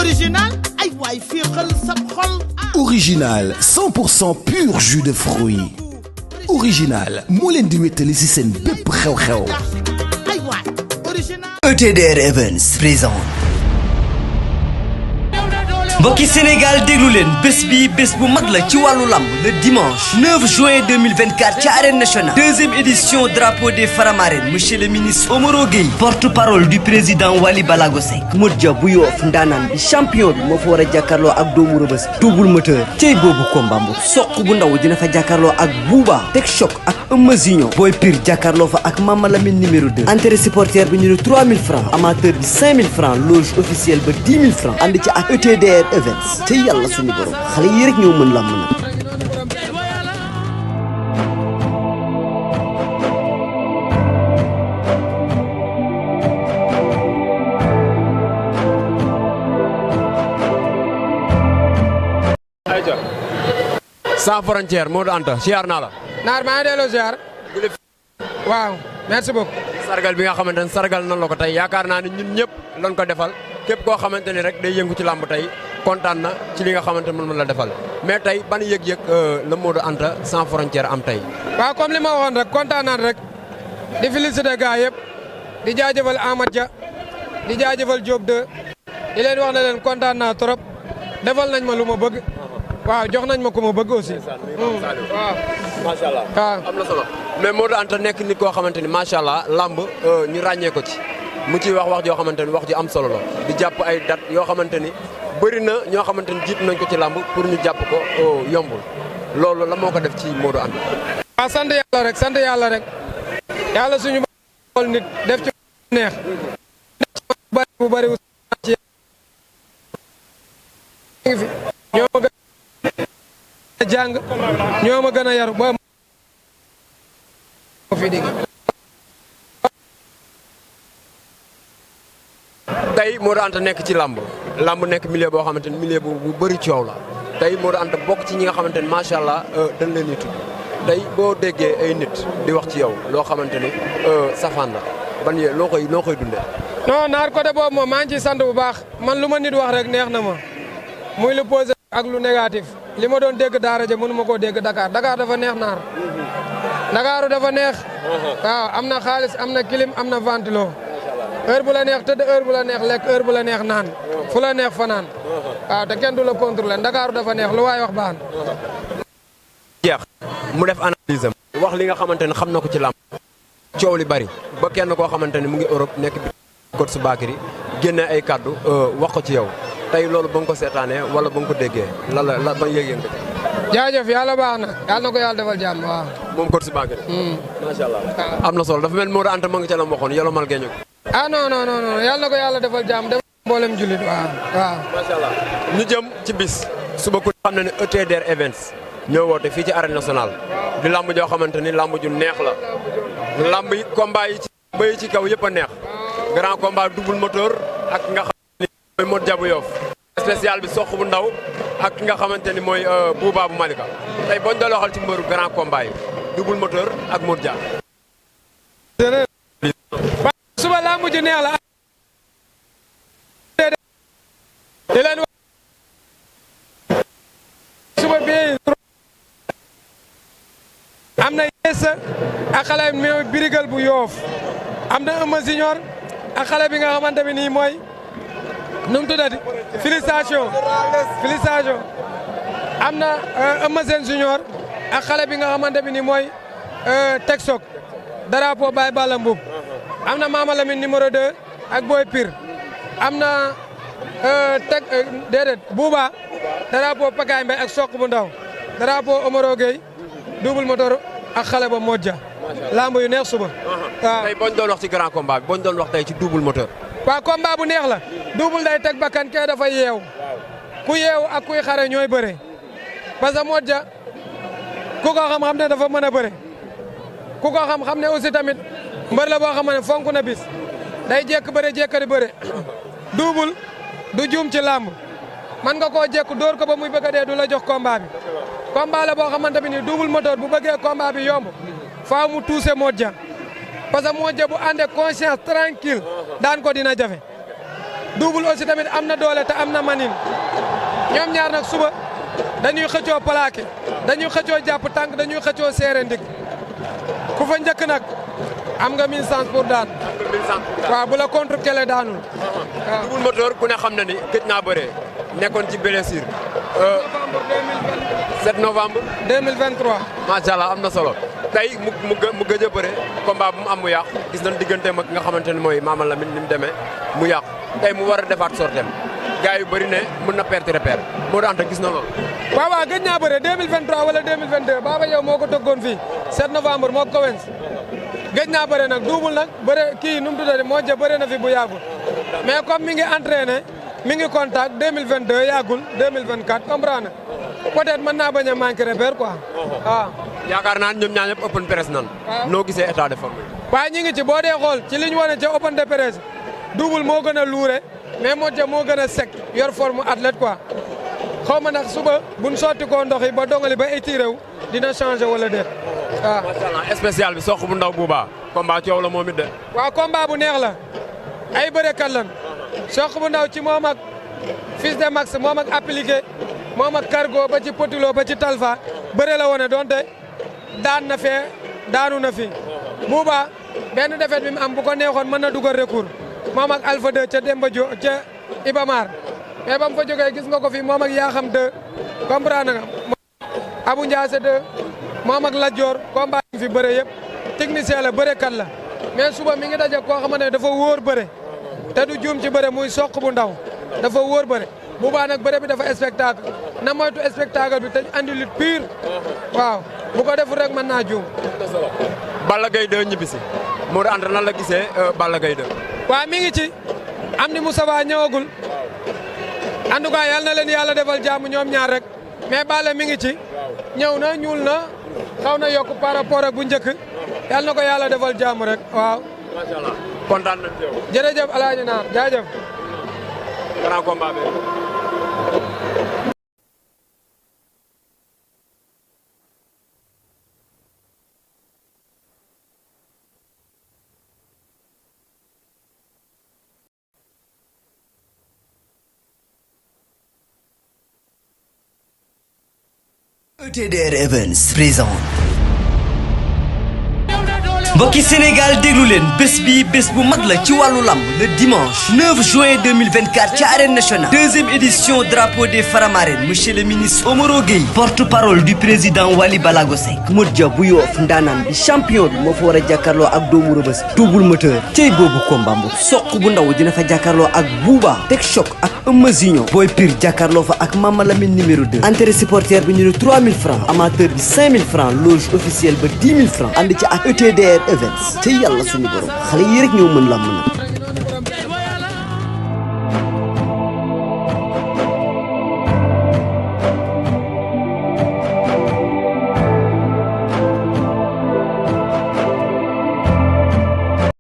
original ay waay féexal sa xol. Original 100% pur jus de fruits. Original moo leen di wéttali ci seen bépp xew-xew. ay waay original. ETDR Events présente. mbokki Sénégal déglu leen bés bi bés bu mag la ci wàllu lamb le dimanche 9 juin 2024 ci arène nationale deuxième édition drapeau des Faramareen monsieur le ministre Omaro Gueye porte-parole du président Wally Balago Seck Modja bu Yoff ndaanaan bi champion bi moo fa war a jàkkaarloo ak doomu Rëbës bi double moteur tey boobu combat bu soq bu ndaw dina fa jàkkaarloo ak Bouba Tek Choc ak Eumeu Junior Boy Pire jàkkaarloo fa ak Mama Lamine numéro 2 entrée supporter bi ñu ne 3000 francs amateur bi 5000 francs loge officielle ba 10 000 francs ànd ci ak ETDR Events te yàlla suñu borom xale yi rek ñoo mën lamb na. ayca sans frontière Modou Anta siyaar naa la. Naar maa ngi delloo ziar. waaw merci beaucoup. sargal bi nga xamante ne sargal nan la ko tey yaakaar naa ne ñun ñëpp lañ ko defal képp koo xamante ni rek day yëngu ci làmb tey kontaan na ci li nga xamante ne mën la defal mais tey ban yëg-yëg la Modou Anta sans frontière am tey. waaw comme li ma waxoon rek kontaan naan rek di féliciter gars yëpp di jaajëfal Amad Dia di jaajëfal Diop 2 di leen wax ne leen kontaan naa trop defal nañ ma lu ma bëgg. waaw jox nañ ma ko ma bëgg aussi. waaw macha allah. waaw am na solo mais Modou Anta nekk nit koo xamante ni macha allah làmb ñu ràññee ko ci mu ciy wax joo xamante ni wax ji am solo la di jàpp ay date yoo xamante ni bëri na ñoo xamante ni jiitu nañ ko ci làmb pour ñu jàpp ko yombul loolu la moo ko def ci Modou Anta. waaw sant yàlla rek yàlla suñu xool nit def ci neex bu bëri ci fi ñoo ma gën a jàng ñoo ma gën a yaru ba fi dégg tey Modou Anta nekk ci làmb nekk milieu boo xamante ni milieu bu bëri coow la tey Modou Anta bokk ci ñi nga xamante ni macha allah dañ leen di tudd tey boo déggee ay nit di wax ci yow loo xamante ni safaan la ban yee loo koy dundee. non naar côté boobu moom maa ngi ciy sant bu baax man lu ma nit wax rek neex na ma muy lu positif ak lu négatif li ma doon dégg daara ja mënu ma koo dégg Dakar dafa neex naar Dakar dafa neex. waaw am na xaalis am na clim am na ventilo heure bu la neex tëdd heure bu la neex lekk heure bu la neex naan fu la neex fanaan waaw te kenn du la contrôler Dakar dafa neex lu waay wax baax na. jeex mu def analyse am wax li nga xamante ne xam na ko ci làmb coow li bari ba kenn koo xamante ne mu ngi Europe nekk bi kot su Bakary génne ay kàddu wax ko ci yow tey loolu ba nga ko seetaanee wala ba nga ko déggee la ba yëg-yëg nga ci. jaajëf yàlla baax na yàlla na ko yàlla defal jàmm waaw. moom kot su Bakary. macha allah am na solo dafa mel Modou Anta ma nga ca la waxoon yàlla mal geeñu ko. non yàlla na ko yàlla defal jàmm defal mboolem jullit waaw. macha allah ñu jëm ci bis suba ku xam ne ETDR Events ñoo woote fii ci arène nationale di lamb joo xamante ni lamb ju neex la lamb yi combat yi ci bëy ci kaw yëpp a neex grand combat double moteur ak nga xam ne mooy Modou Dia bu Yoff spécial bi soq bu ndaw ak nga xamante ni mooy Bouba bu Malika tey boñ doon waxal ci mbëru grand combat yi double moteur ak Modou Dia. suba lamb ju neex la. di leen wax suba bi am na Yessa ak xale bi birigal bu Yoff am na Eumeu Junior ak xale bi nga xamante ne nii mooy nu mu tuddati félicitation am na Eumeu Sène Junior ak xale bi nga xamante ne nii mooy Tek Choc drapeau Baye Balla Mbuub am na Mama Lamine numéro 2 ak Boy Pire am na Bouba drapeau Pakaay Mbaye ak Sokk bu ndaw drapeau Omaro Gueye double moteur ak xale ba Modja lamb yu neex suba. waaw tey boñ doon wax ci grand combat bi boñ doon wax tey ci double moteur. waaw combat bu neex la double day teg bakkan kee dafa yeew ku yeew ak kuy xare ñooy bëre parce que Modja ku ko xam-xam ne dafa mën a bëre ku ko xam-xam ne aussi tamit mbër la boo xam ne fonk na bis day jekk bëre jekkari bëre double du juum ci lamb man nga koo jekk dóor ko ba muy bëgg a dee du la jox combat bi combat la boo xamante ni double moteur bu bëggee combat bi yomb faaw mu tuuse Modja parce que Modja bu àndee conscience tranquille daan ko dina jafe Double aussi tamit am na doole te am na manin ñoom ñaar nag suba dañuy xëccoo plaqué dañuy xëccoo jàpp tànk dañuy xëccoo seere ndig ku fa njëkk nag am nga 1000 chance pour daan. waaw bu la contre kele daanul. waaw Double Moteur ku ne xam na ni gëj naa bëree nekkoon ci blessure. 7 novembre 2023. macha allah am na solo tey mu gëj a bëre combat bu mu am mu yàqu gis nañ digganteem ak nga xamante ne mooy Mama Lamine ni mu demee mu yàqu tey mu war a defaat sortem gars yu bëri ne mën na perte repère moo daan gis na loolu. waaw gëj naa bëre 2023 wala 2022 Baba yow moo ko tëggoon fii 7 novembre moo ko wens gëj naa bëre nag Double nag bëre kii nu mu tuddati moo ja bëre na fi bu yàggul mais comme mi ngi entraîné mi ngi contact 2022 yàggul 2024 comprendre peut-être mën naa bañ a manqué repère quoi waaw. yaakaar naa ñoom ñaar ñëpp open press nan. noo gisee état de forme bi. waaye ñi ngi ci boo dee xool ci li ñu wane ca open de press Double moo gën a luure mais moo ja moo gën a sec yor forme athlète quoi xaw ma ndax suba buñ sotti koo ndox yi ba dongali ba étiré wu dina changé wala déet waaw. macha allah spécial bi soq bu ndaw bu baax combat coow la moom it de. waaw combat bu neex la ay bërekat lan soq bu ndaw ci moom ak fils de max moom ak appliqué moom ak cargo ba ci potilo ba ci talfa bëre la woon donte daan na fee daanu na fi buuba benn defet bi mu am bu ko neexoon mën na dugal recours moom ak Alpha 2 ca Demba Jo ca Ibamar mais ba mu fa jógee gis nga ko fi moom ak Yaxam 2 comprendre nga Abu Ndiasse 2 moom ak Lajjoor combat yi fi bëre yëpp technicien la bërekat la mais suba mi ngi daje koo xamante ne dafa wóor bëre te du juum ci bëre muy soq bu ndaw dafa wóor bëre bu baax nag bëre bi dafa spectacle na moytu spectacle bi te andi lutte pure waaw bu ko deful rek mën naa juum. Balla Gaye 2 ñibbisi Modou Anta nan la gisee Balla Gaye 2. waaw mi ngi ci am ni Moustapha ñëwagul en tout cas yal na leen yàlla defal jàmm ñoom ñaar rek mais Balla mi ngi ci ñëw na ñuul na xaw na yokk par rapport ak bu njëkk yal na ko yàlla defal jàmm rek waaw. macha allah kontaan nañ ci yow. jërëjëf El Hadj Naar jaajëf. grand combat bi. ETDR Events présente. mbokki Sénégal déglu leen bés bi bés bu mag la ci wàllu lamb le dimanche 9 juin 2024 ci arène nationale deuxième édition drapeau des Faramareen monsieur le ministre Omaro Gueye porte-parole du président Wally Balago Seck Modja bu Yoff ndaanaan bi champion bi moo fa war a jàkkaarloo ak doomu Rëbës Double Moteur cey boobu combat bu soq bu ndaw dina fa jàkkaarloo ak Bouba Tek Choc ak Eumeu Junior Boy Pire jàkkaarloo fa ak Mama Lamine numéro 2 entrée supporter bi ñu ne 3000 francs amateur bi 5000 francs loge officielle ba 10 000 francs ànd ci ak ETDR Events te yàlla suñu borom xale yi rek ñoo mën lamb na